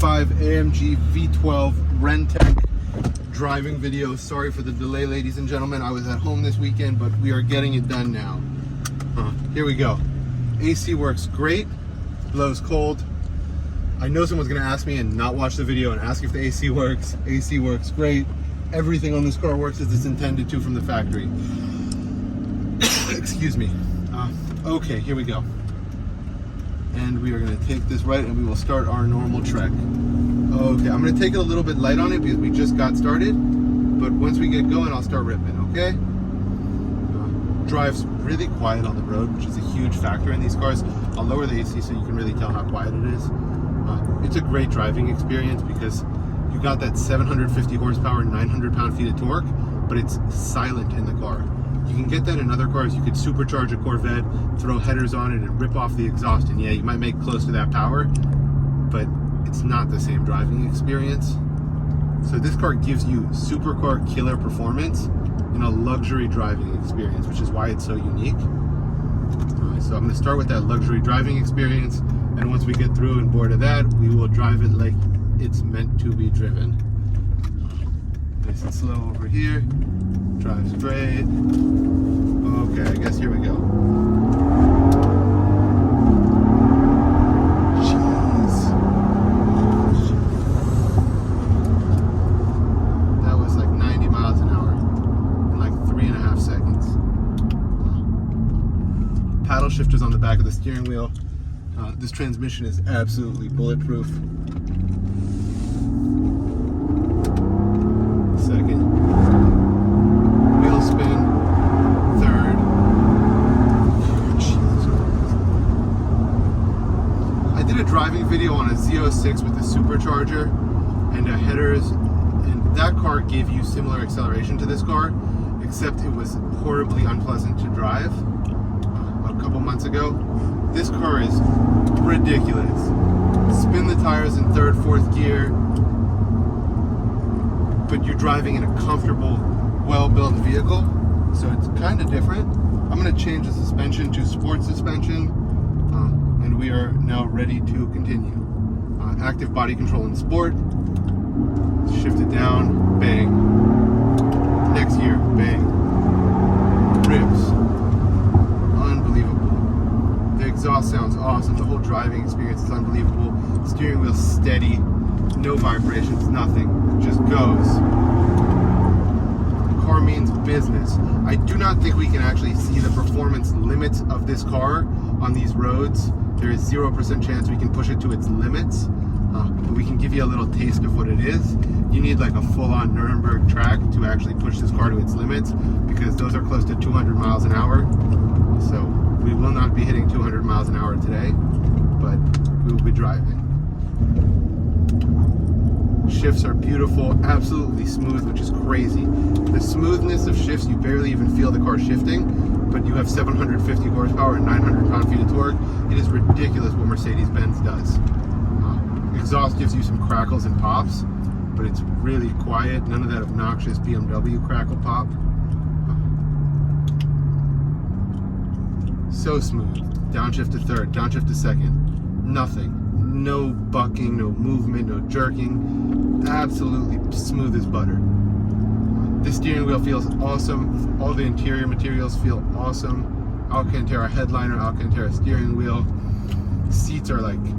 Sl65 AMG V12 Rentec driving video. Sorry for the delay, ladies and gentlemen. I was at home this weekend, but we are getting it done now. Here we go. AC works great, blows cold. I know someone's gonna ask me and not watch the video and ask if the AC works. AC works great. Everything on this car works as it's intended to from the factory. Excuse me. Okay, here we go. And we are going to take this right and we will start our normal trek. Okay, I'm going to take it a little bit light on it because we just got started, but once we get going I'll start ripping, okay? Drives really quiet on the road, which is a huge factor in these cars. I'll lower the AC so you can really tell how quiet it is. It's a great driving experience because you got that 750 horsepower, 900 pound-feet of torque, but it's silent in the car. You can get that in other cars. You could supercharge a Corvette, throw headers on it, and rip off the exhaust, and yeah, you might make close to that power, but it's not the same driving experience. So this car gives you supercar killer performance in a luxury driving experience, which is why it's so unique. So I'm going to start with that luxury driving experience, and once we get through and bored of that, we will drive it like it's meant to be driven. Nice and slow over here. Drives great. Okay, I guess here we go. Jeez. That was like 90 miles an hour in like 3.5 seconds. Paddle shifters on the back of the steering wheel. This transmission is absolutely bulletproof. Second. Wheel spin. Third. I did a driving video on a Z06 with a supercharger and a headers, and that car gave you similar acceleration to this car, except it was horribly unpleasant to drive a couple months ago. This car is ridiculous. Spin the tires in third, fourth gear, but you're driving in a comfortable, well-built vehicle, so it's kind of different. I'm going to change the suspension to sport suspension, and we are now ready to continue. Active body control in sport. Shift it down, bang. Next gear, bang. Ribs, unbelievable. The exhaust sounds awesome. The whole driving experience is unbelievable. Steering wheel steady, no vibrations, nothing. Just goes. The car means business. I do not think we can actually see the performance limits of this car on these roads. There is 0% chance we can push it to its limits, but we can give you a little taste of what it is. You need like a full-on Nuremberg track to actually push this car to its limits, because those are close to 200 miles an hour. So we will not be hitting 200 miles an hour today, but we will be driving. Shifts are beautiful, absolutely smooth, which is crazy. The smoothness of shifts, you barely even feel the car shifting, but you have 750 horsepower and 900 pound-feet of torque. It is ridiculous what Mercedes-Benz does. Exhaust gives you some crackles and pops, but it's really quiet. None of that obnoxious BMW crackle pop. So smooth. Downshift to third, downshift to second. Nothing. No bucking, no movement, no jerking. Absolutely smooth as butter. The steering wheel feels awesome. All the interior materials feel awesome. Alcantara headliner, Alcantara steering wheel. Seats are like